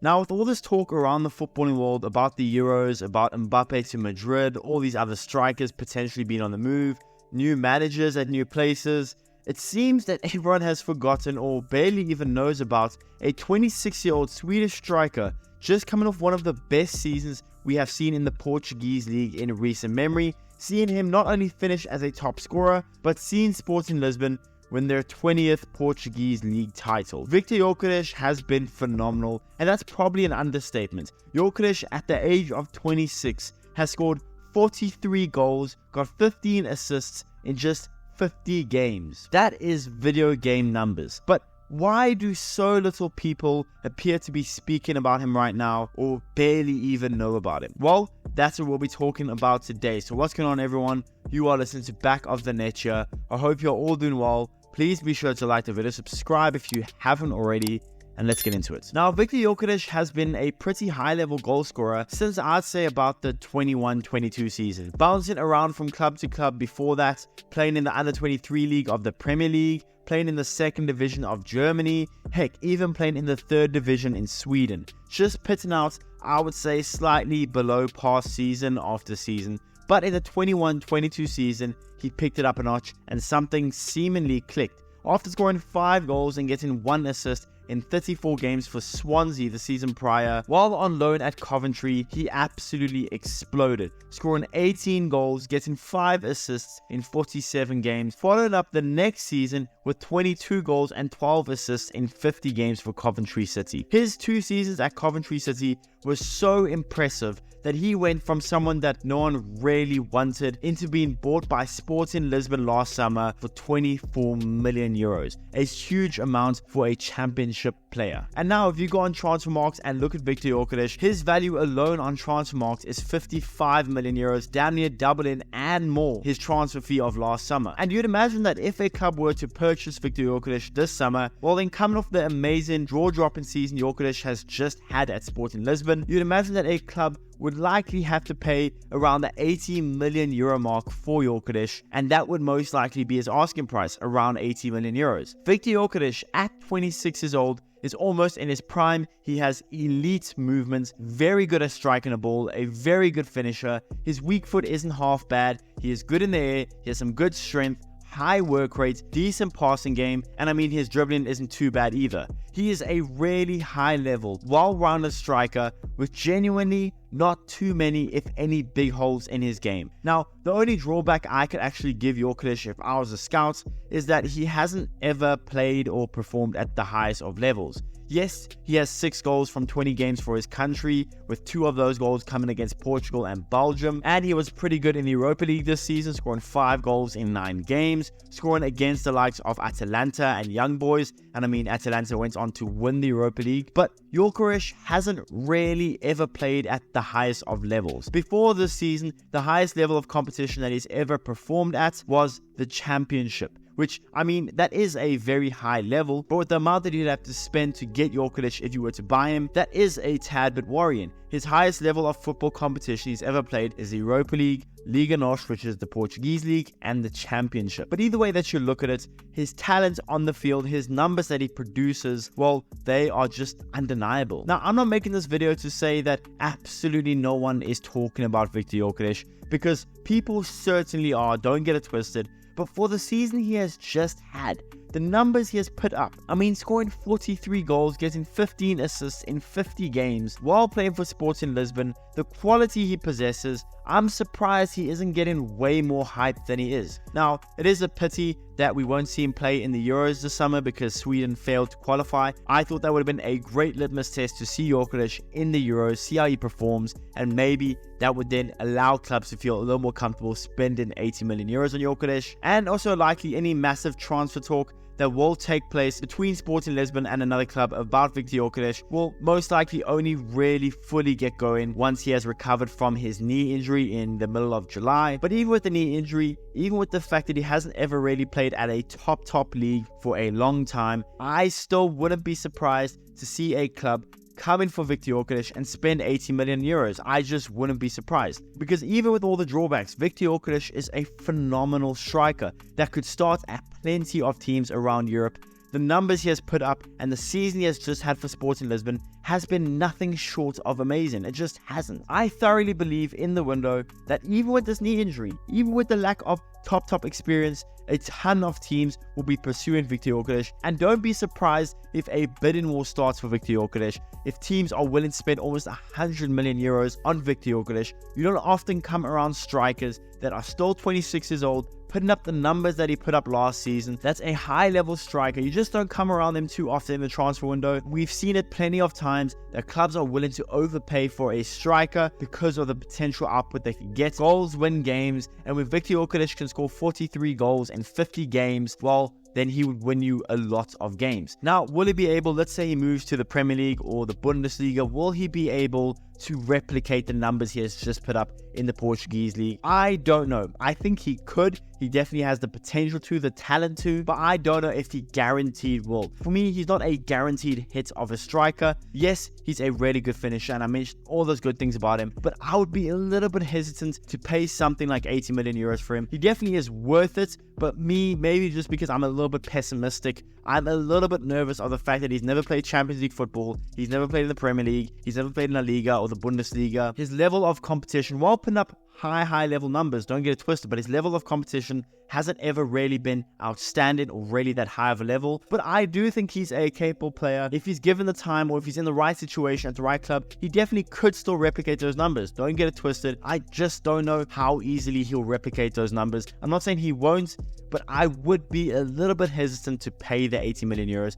Now, with all this talk around the footballing world about the Euros, about Mbappe to Madrid, all these other strikers potentially being on the move, new managers at new places, it seems that everyone has forgotten or barely even knows about a 26-year-old Swedish striker just coming off one of the best seasons we have seen in the Portuguese league in recent memory, seeing him not only finish as a top scorer, but seeing Sporting Lisbon win their 20th Portuguese league title. Viktor Gyokeres has been phenomenal, and that's probably an understatement. Gyokeres, at the age of 26, has scored 43 goals, got 15 assists in just 50 games. That is video game numbers. But why do so little people appear to be speaking about him right now or barely even know about him? Well, that's what we'll be talking about today. So what's going on, everyone? You are listening to Back of the Net here. I hope you're all doing well. Please be sure to like the video, subscribe if you haven't already, and let's get into it. Now, Viktor Gyokeres has been a pretty high-level goal scorer since I'd say about the 21-22 season, bouncing around from club to club before that, playing in the under-23 league of the Premier League, playing in the 2nd division of Germany, heck, even playing in the 3rd division in Sweden. Just pitting out, I would say, slightly below par season after season. But in the 21-22 season, he picked it up a notch and something seemingly clicked. After scoring 5 goals and getting 1 assist in 34 games for Swansea the season prior, while on loan at Coventry, he absolutely exploded, scoring 18 goals, getting 5 assists in 47 games, followed up the next season with 22 goals and 12 assists in 50 games for Coventry City. His 2 seasons at Coventry City were so impressive that he went from someone that no one really wanted into being bought by Sporting Lisbon last summer for 24 million euros, a huge amount for a championship player. And now if you go on Transfermarkt and look at Viktor Gyokeres, his value alone on Transfermarkt is 55 million euros, damn near doubling and more his transfer fee of last summer. And you'd imagine that if a club were to purchase Viktor Gyokeres this summer, well then coming off the amazing draw-dropping season Gyokeres has just had at Sporting Lisbon, you'd imagine that a club would likely have to pay around the 80 million euro mark for Gyokeres, and that would most likely be his asking price, around 80 million euros. Viktor Gyokeres, at 26 years old, is almost in his prime. He has elite movements, very good at striking a ball, a very good finisher. His weak foot isn't half bad. He is good in the air. He has some good strength, high work rate, decent passing game, and I mean his dribbling isn't too bad either. He is a really high level, well-rounded striker with genuinely not too many, if any, big holes in his game. Now, the only drawback I could actually give Gyokeres if I was a scout is that he hasn't ever played or performed at the highest of levels. Yes, he has 6 goals from 20 games for his country, with 2 of those goals coming against Portugal and Belgium, and he was pretty good in the Europa League this season, scoring 5 goals in 9 games, scoring against the likes of Atalanta and Young Boys, and I mean Atalanta went on to win the Europa League, but Gyokeres hasn't really ever played at the highest of levels. Before this season, the highest level of competition that he's ever performed at was the Championship, which, I mean, that is a very high level, but with the amount that you'd have to spend to get Gyokeres if you were to buy him, that is a tad bit worrying. His highest level of football competition he's ever played is the Europa League, Liga NOS, which is the Portuguese league, and the Championship. But either way that you look at it, his talent on the field, his numbers that he produces, well, they are just undeniable. Now, I'm not making this video to say that absolutely no one is talking about Viktor Gyokeres, because people certainly are, don't get it twisted. But for the season he has just had, the numbers he has put up, I mean, scoring 43 goals, getting 15 assists in 50 games while playing for Sporting Lisbon, the quality he possesses, I'm surprised he isn't getting way more hype than he is. Now, it is a pity that we won't see him play in the Euros this summer because Sweden failed to qualify. I thought that would have been a great litmus test to see Gyokeres in the Euros, see how he performs, and maybe that would then allow clubs to feel a little more comfortable spending 80 million euros on Gyokeres, and also likely any massive transfer talk that will take place between Sporting Lisbon and another club about Viktor Gyokeres will most likely only really fully get going once he has recovered from his knee injury in the middle of July. But even with the knee injury, even with the fact that he hasn't ever really played at a top league for a long time, I still wouldn't be surprised to see a club come in for Viktor Gyokeres and spend 80 million euros. I just wouldn't be surprised, because even with all the drawbacks, Viktor Gyokeres is a phenomenal striker that could start at plenty of teams around Europe the numbers he has put up and the season he has just had for Sporting Lisbon has been nothing short of amazing. It just hasn't. I thoroughly believe in the window that even with this knee injury, even with the lack of top experience, a ton of teams will be pursuing Viktor Gyokeres, and don't be surprised if a bidding war starts for Viktor Gyokeres. If teams are willing to spend almost 100 million euros on Viktor Gyokeres, you don't often come around strikers that are still 26 years old, putting up the numbers that he put up last season. That's a high-level striker. You just don't come around them too often in the transfer window. We've seen it plenty of times that clubs are willing to overpay for a striker because of the potential output they can get. Goals win games, and when Viktor Gyokeres can score 43 goals in 50 games, well, then he would win you a lot of games. Now, will he be able, let's say he moves to the Premier League or the Bundesliga, will he be able to replicate the numbers he has just put up in the Portuguese league? I don't know. I think he could. He definitely has the potential to, the talent to, but I don't know if he guaranteed will. For me, he's not a guaranteed hit of a striker. Yes, he's a really good finisher, and I mentioned all those good things about him, but I would be a little bit hesitant to pay something like 80 million euros for him. He definitely is worth it, but me, maybe just because I'm a little bit pessimistic, I'm a little bit nervous of the fact that he's never played Champions League football, he's never played in the Premier League, he's never played in La Liga or the Bundesliga. His level of competition, while putting up high level numbers, don't get it twisted, but his level of competition hasn't ever really been outstanding or really that high of a level. But I do think he's a capable player. If he's given the time or if he's in the right situation at the right club, he definitely could still replicate those numbers. Don't get it twisted. I just don't know how easily he'll replicate those numbers. I'm not saying he won't, but I would be a little bit hesitant to pay the 80 million euros.